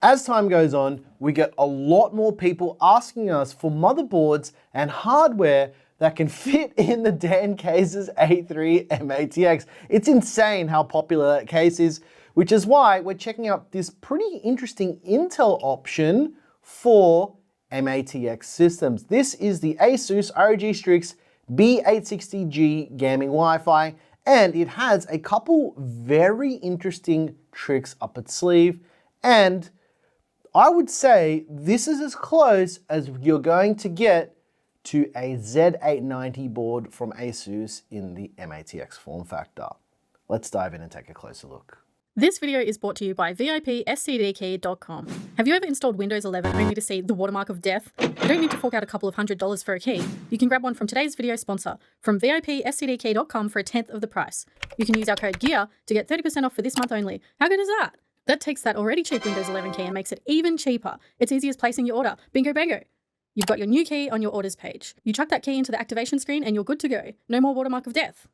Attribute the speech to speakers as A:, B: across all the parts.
A: As time goes on, we get a lot more people asking us for motherboards and hardware that can fit in the Dan Case's A3 MATX. It's insane how popular that case is, which is why we're checking out this pretty interesting Intel option for MATX systems. This is the ASUS ROG Strix B860G gaming Wi-Fi, and it has a couple very interesting tricks up its sleeve, and I would say this is as close as you're going to get to a Z890 board from ASUS in the MATX form factor. Let's dive in and take a closer look.
B: This video is brought to you by VIPSCDKey.com. Have you ever installed Windows 11 only to see the watermark of death? You don't need to fork out a couple of $100s for a key. You can grab one from today's video sponsor, from VIPSCDKey.com for a tenth of the price. You can use our code GEAR to get 30% off for this month only. How good is that? That takes that already cheap Windows 11 key and makes it even cheaper. It's easy as placing your order. Bingo bango. You've got your new key on your orders page. You chuck that key into the activation screen and you're good to go. No more watermark of death.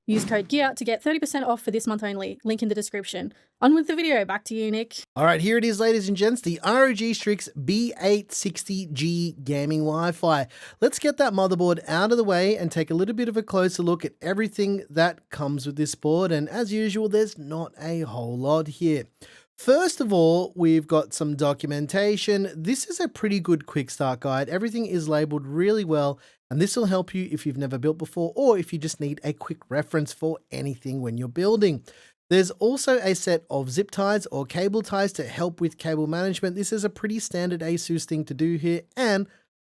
B: Use code GEAR to get 30% off for this month only. Link in the description. On with the video. Back to you, Nick.
A: All right, here it is, ladies and gents, the ROG Strix B860G gaming Wi-Fi. Let's get that motherboard out of the way and take a little bit of a closer look at everything that comes with this board. And as usual, there's not a whole lot here. First of all, we've got some documentation. This is a pretty good quick start guide. Everything is labeled really well, and this will help you if you've never built before or if you just need a quick reference for anything when you're building. There's also a set of zip ties or cable ties to help with cable management. This is a pretty standard ASUS thing to do here, and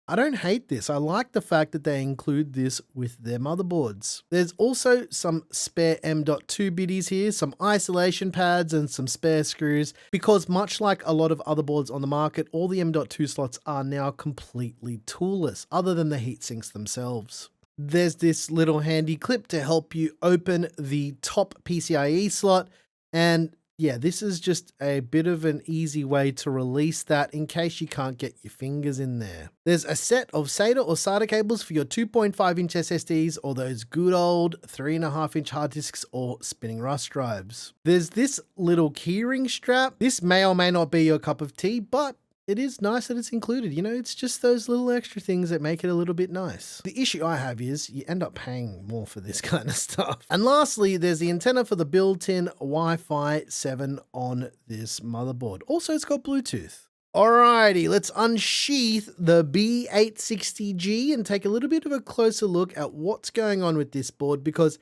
A: I don't hate this. I like the fact that they include this with their motherboards. There's also some spare M.2 biddies here, some isolation pads and some spare screws, because much like a lot of other boards on the market, all the M.2 slots are now completely toolless, other than the heat sinks themselves. There's this little handy clip to help you open the top PCIe slot, and yeah, this is just a bit of an easy way to release that in case you can't get your fingers in there. There's a set of SATA or SATA cables for your 2.5-inch SSDs or those good old 3.5-inch hard disks or spinning Rust drives. There's this little keyring strap. This may or may not be your cup of tea, but it is nice that it's included. You know, it's just those little extra things that make it a little bit nice. The issue I have is you end up paying more for this kind of stuff. And lastly, there's the antenna for the built-in Wi-Fi 7 on this motherboard. Also, it's got Bluetooth. Alrighty, let's unsheath the B860G and take a little bit of a closer look at what's going on with this board, because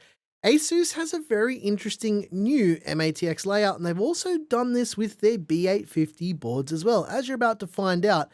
A: ASUS has a very interesting new MATX layout, and they've also done this with their B850 boards as well. As you're about to find out,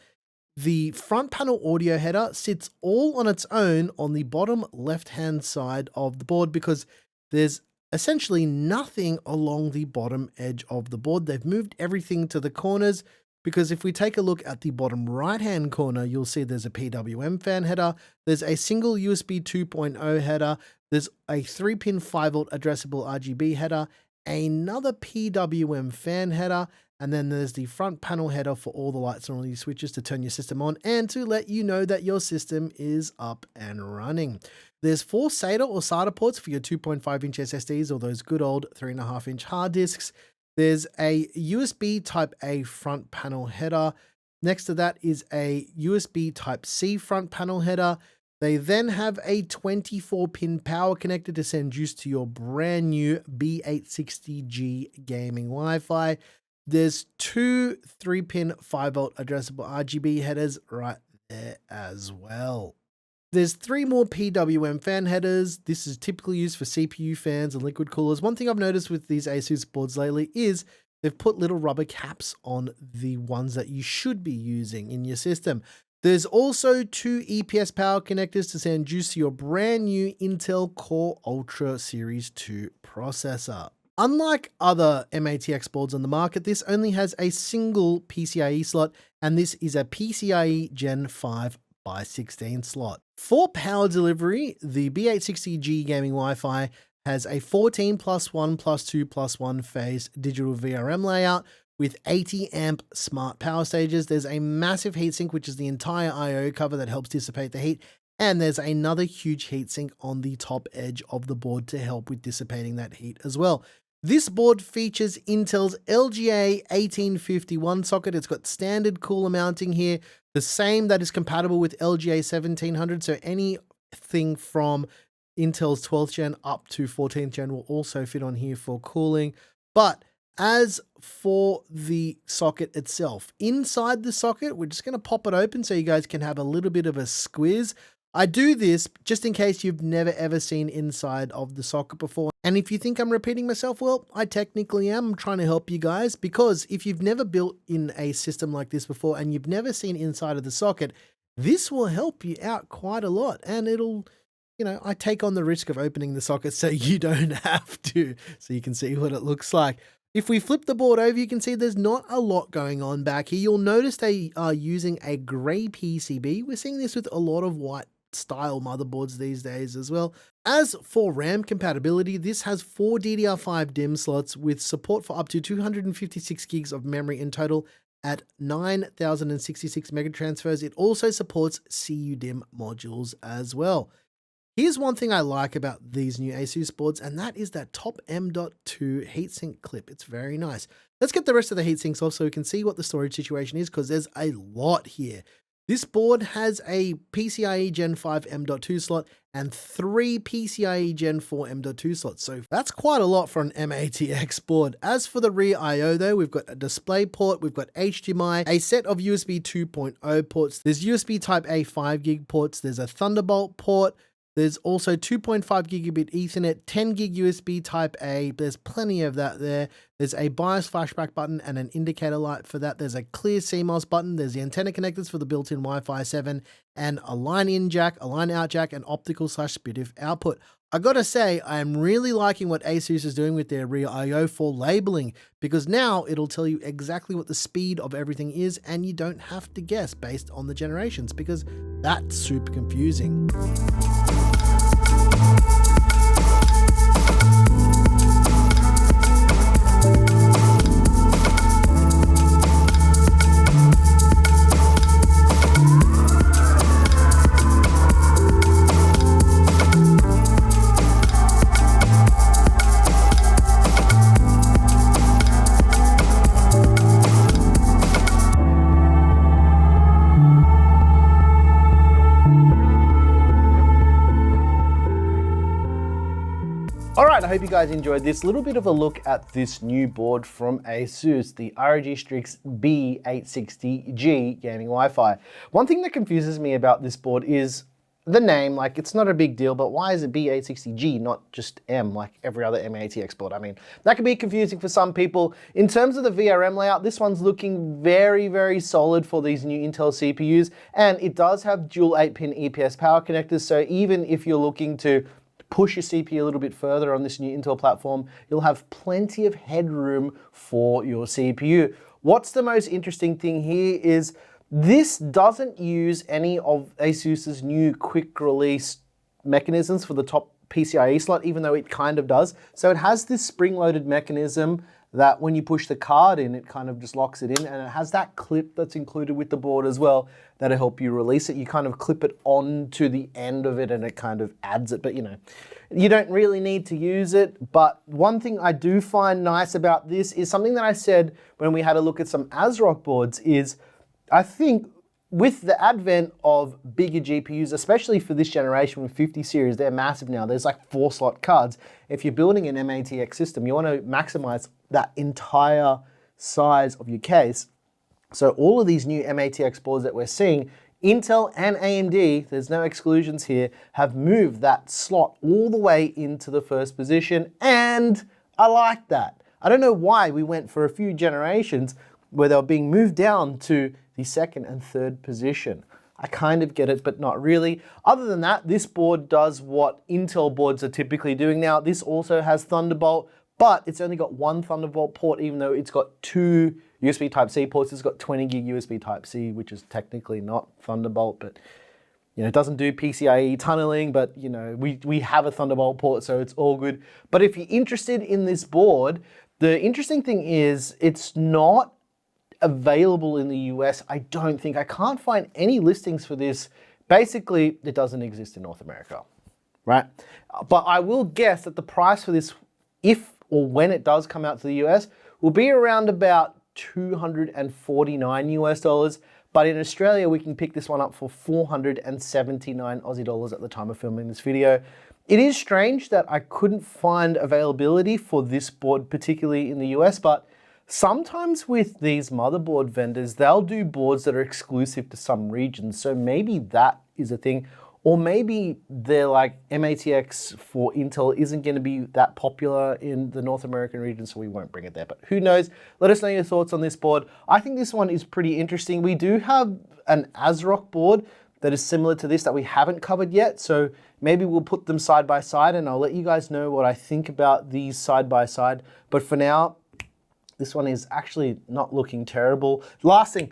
A: the front panel audio header sits all on its own on the bottom left-hand side of the board, because there's essentially nothing along the bottom edge of the board. They've moved everything to the corners, because if we take a look at the bottom right-hand corner, you'll see there's a PWM fan header, there's a single USB 2.0 header, there's a 3-pin 5V addressable RGB header, another PWM fan header, and then there's the front panel header for all the lights and all these switches to turn your system on and to let you know that your system is up and running. There's 4 SATA or SATA ports for your 2.5-inch SSDs or those good old 3.5-inch hard disks. There's a USB Type-A front panel header. Next to that is a USB Type-C front panel header. They then have a 24-pin power connector to send juice to your brand new B860G gaming Wi-Fi. There's 2 3-pin 5V addressable RGB headers right there as well. There's 3 more PWM fan headers. This is typically used for CPU fans and liquid coolers. One thing I've noticed with these ASUS boards lately is they've put little rubber caps on the ones that you should be using in your system. There's also 2 EPS power connectors to send juice to your brand new Intel Core Ultra Series 2 processor. Unlike other MATX boards on the market, this only has a single PCIe slot, and this is a PCIe Gen 5 by 16 slot. For power delivery, the B860G gaming Wi-Fi has a 14+1+2+1 phase digital VRM layout with 80 amp smart power stages. There's a massive heatsink, which is the entire I/O cover that helps dissipate the heat. And there's another huge heatsink on the top edge of the board to help with dissipating that heat as well. This board features Intel's LGA 1851 socket. It's got standard cooler mounting here, the same that is compatible with LGA 1700. So anything from Intel's 12th gen up to 14th gen will also fit on here for cooling. But as for the socket itself, inside the socket, we're just going to pop it open so you guys can have a little bit of a squiz. I do this just in case you've never ever seen inside of the socket before. And if you think I'm repeating myself, well, I technically am. I'm trying to help you guys, because if you've never built in a system like this before and you've never seen inside of the socket, this will help you out quite a lot. And it'll, I take on the risk of opening the socket so you don't have to, so you can see what it looks like. If we flip the board over, you can see there's not a lot going on back here. You'll notice they are using a gray PCB. We're seeing this with a lot of white style motherboards these days as well. As for RAM compatibility, this has 4 DDR5 DIMM slots with support for up to 256 gigs of memory in total at 9,066 megatransfers. It also supports CU-DIMM modules as well. Here's one thing I like about these new ASUS boards, and that is that top M.2 heatsink clip. It's very nice. Let's get the rest of the heatsinks off so we can see what the storage situation is, because there's a lot here. This board has a PCIe Gen 5 M.2 slot and 3 PCIe Gen 4 M.2 slots. So that's quite a lot for an M.ATX board. As for the rear I.O. though, we've got a display port, we've got HDMI, a set of USB 2.0 ports, there's USB Type A 5 gig ports, there's a Thunderbolt port, there's also 2.5 gigabit Ethernet, 10 gig USB Type A. There's plenty of that there. There's a BIOS flashback button and an indicator light for that. There's a clear CMOS button. There's the antenna connectors for the built-in Wi-Fi 7 and a line-in jack, a line-out jack, and optical/SPDIF output. I gotta say, I am really liking what ASUS is doing with their rear I.O. for labeling, because now it'll tell you exactly what the speed of everything is, and you don't have to guess based on the generations, because that's super confusing. Alright, I hope you guys enjoyed this little bit of a look at this new board from ASUS, the ROG Strix B860G gaming Wi-Fi. One thing that confuses me about this board is the name. Like, it's not a big deal, but why is it B860G, not just M, like every other M.ATX board? I mean, that can be confusing for some people. In terms of the VRM layout, this one's looking very, very solid for these new Intel CPUs, and it does have dual 8-pin EPS power connectors, so even if you're looking to push your CPU a little bit further on this new Intel platform, you'll have plenty of headroom for your CPU. What's the most interesting thing here is this doesn't use any of ASUS's new quick release mechanisms for the top PCIe slot, even though it kind of does. So it has this spring-loaded mechanism that when you push the card in, it kind of just locks it in, and it has that clip that's included with the board as well that'll help you release it. You kind of clip it onto the end of it and it kind of adds it, but you don't really need to use it. But one thing I do find nice about this is something that I said when we had a look at some ASRock boards is, I think with the advent of bigger GPUs, especially for this generation with 50 series, they're massive now. There's like 4-slot cards. If you're building an M.ATX system, you want to maximize that entire size of your case. So all of these new M.ATX boards that we're seeing, Intel and AMD, there's no exclusions here, have moved that slot all the way into the first position, and I like that. I don't know why we went for a few generations where they were being moved down to the second and third position. I kind of get it, but not really. Other than that, this board does what Intel boards are typically doing now. This also has Thunderbolt, but it's only got one Thunderbolt port, even though it's got 2 USB Type-C ports. It's got 20 gig USB Type-C, which is technically not Thunderbolt, but it doesn't do PCIe tunneling, but we have a Thunderbolt port, so it's all good. But if you're interested in this board, the interesting thing is it's not available in the US. I don't think. I can't find any listings for this. Basically, it doesn't exist in North America, right? But I will guess that the price for this, if or when it does come out to the US, will be around about 249 US dollars. But in Australia, we can pick this one up for 479 Aussie dollars at the time of filming this video. It is strange that I couldn't find availability for this board, particularly in the US, but sometimes with these motherboard vendors, they'll do boards that are exclusive to some regions. So maybe that is a thing. Or maybe they're like MATX for Intel isn't going to be that popular in the North American region, so we won't bring it there. But who knows? Let us know your thoughts on this board. I think this one is pretty interesting. We do have an ASRock board that is similar to this that we haven't covered yet. So maybe we'll put them side by side and I'll let you guys know what I think about these side by side. But for now, this one is actually not looking terrible. Last thing,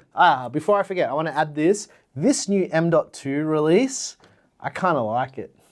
A: before I forget, I want to add this. This new M.2 release, I kind of like it.